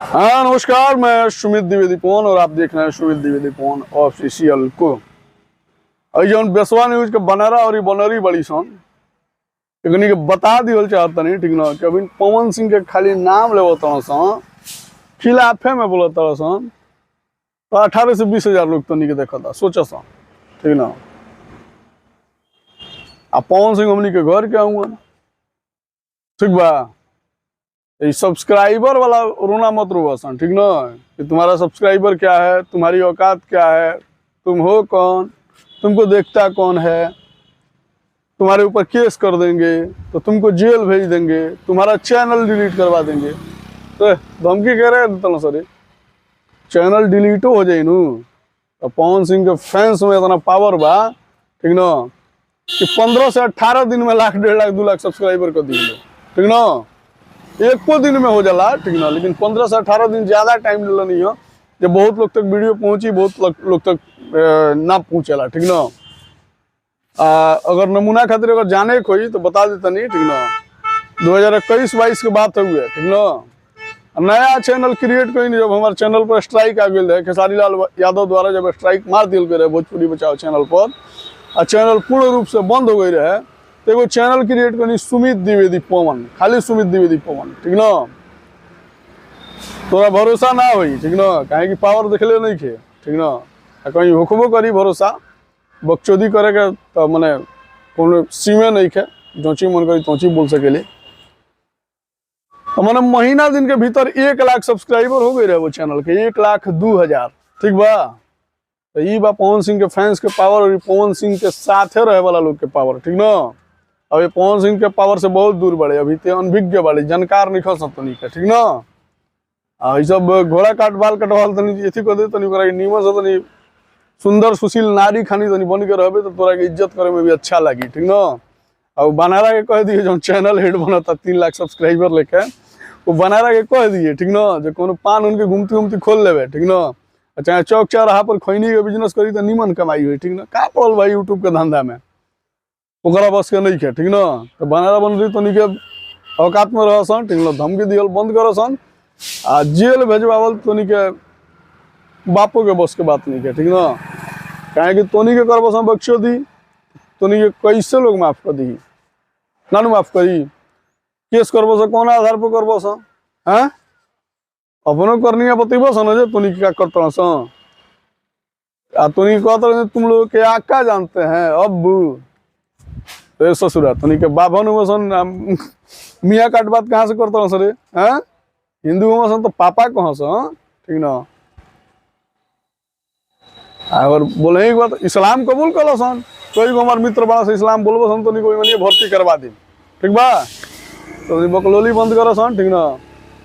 हाँ नमस्कार, मैं सुमित द्विवेदी पवन और आप देख रहे हैं सुमित द्विवेदी पवन ऑफिशियल को। अभी जौन बेसवा न्यूज के बनरा और बनरी बड़ी सन एकनी के बता दियल चाहता नहीं ठीक ना कि अभी पवन सिंह के खाली नाम ले सन खिलाफे में बोलत सन तो 18 से 20 हजार लोग तनी के देखा था सोचा सन ठीक ना। आ पवन सिंह हमनी के घर के आऊँगा ठीक बा। सब्सक्राइबर वाला रोना मत रो सन ठीक ना कि तुम्हारा सब्सक्राइबर क्या है, तुम्हारी औकात क्या है, तुम हो कौन, तुमको देखता कौन है, तुम्हारे ऊपर केस कर देंगे तो तुमको जेल भेज देंगे, तुम्हारा चैनल डिलीट करवा देंगे। तो धमकी कह रहे हैं सर चैनल डिलीट हो जाए नू। तो पवन सिंह के फैंस में इतना पावर बा ठीक ना कि 15 से 18 दिन में लाख 1.5 लाख 2 लाख सब्सक्राइबर कर दिए ठीक ना। एक को दिन में हो जाला ठीक ना, लेकिन 15 से 18 दिन ज्यादा टाइम लेला नहीं हो जब बहुत लोग तक वीडियो पहुंची, बहुत लोग तक ना पहुंचेला ठीक ना। अगर नमूना खातिर अगर जाने कोई तो बता देता नहीं ठीक ना। 2021-22 के बात हुए ठीक ना। नया चैनल क्रिएट कोई नहीं, जब हमारे चैनल पर स्ट्राइक आ गई है खेसारी लाल यादव द्वारा जब स्ट्राइक मार दिल गए भोजपुरी बचाओ चैनल पर और चैनल पूर्ण रूप से बंद हो गई रहे तो एगो चैनल क्रिएट करनी सुमित द्विवेदी पवन, खाली सुमित द्विवेदी पवन ठीक ना। तोरा भरोसा ना होई ठीक ना, कहे कि पावर देखले नहीं खे ठीक ना। कहीं होखबो करी भरोसा बकचोदी करे के तो मने कोनो सीमे नहीं खे, जोची मन करी तोची बोल सकेले। मैंने महीना दिन के भीतर 1 लाख सब्सक्राइबर हो गए रहे वो चैनल के, 1,02,000 ठीक बा। तो ये बा पवन सिंह के फैंस के पावर और पवन सिंह के साथे रहे वाला लोग के पावर ठीक ना। अभी पवन सिंह के पावर से बहुत दूर बढ़े, अभी ते अनभिज्ञ बढ़े, जानकार नहीं खस तनी के ठीक ना। सब घोड़ा काट बाल कटवाल तनी एथी कर दे तनी करा नीमन से तनी सुंदर सुशील नारी खानी तनी बन के रहबे तो तोरा के इज्जत करे में भी अच्छा लगी ठीक ना। और बनारा के कह दिए जो चैनल हेड बनता 3 लाख सब्सक्राइबर लेके वो बनारा के कह दिए ठीक ना, जो कोनो पान उनके घूमती खोल लेवे ठीक ना। चाहे चौक चौराहा पर खैनी के बिजनेस करी तो नीमन कमाई हुई ठीक ना। का पड़ल भाई यूट्यूब के धंधा में ओकरा बस के नहीं खे ठीक ना। तो बनारा बन रही तो निके औकात में रह सन ठीक ना, धमकी दियल बंद कर सन आ जेल भेजवावल तो निके बापो के बस के बात नहीं खे ठीक ना। कहे कि तोनी के करब सन बख्शो दी तोनी के कैसे लोग माफ कर दी ना माफ करी, केस करब सन कौन आधार पर करब सन हैं अपनो करनी बतेब सन जे तोनी क्या करता सन। आ तोनी कहता तुम लोग के आका जानते हैं अब्बू ससुरा तोनी के बाभन हुआ सन मियाँ काट बात कहाँ से करता हूँ सर हैं हिंदू हुआ सन तो पापा कहाँ से ठीक ना। और बोले एक बात इस्लाम कबूल कर सन, कोई भी हमारे मित्र बड़ा से इस्लाम बोलबो सन तो नहीं कोई मनिए भर्ती करवा दी ठीक बा। तो बकलोली बंद कर सन ठीक ना।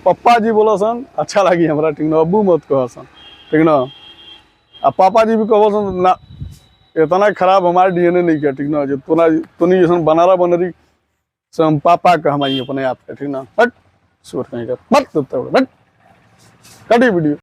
पप्पा जी बोला सन अच्छा लगी हमारा ठीक ना, अब्बू मत कह सन ठीक ना। आ पापा जी भी कहो सन ना इतना खराब हमारे डीएनए नहीं किया ठीक ना, जो तोनी जैसा बनारा बनरी से हम पापा कहमाई अपने आप के ठीक ना। हट सुर कहीं का मत कटी वीडियो।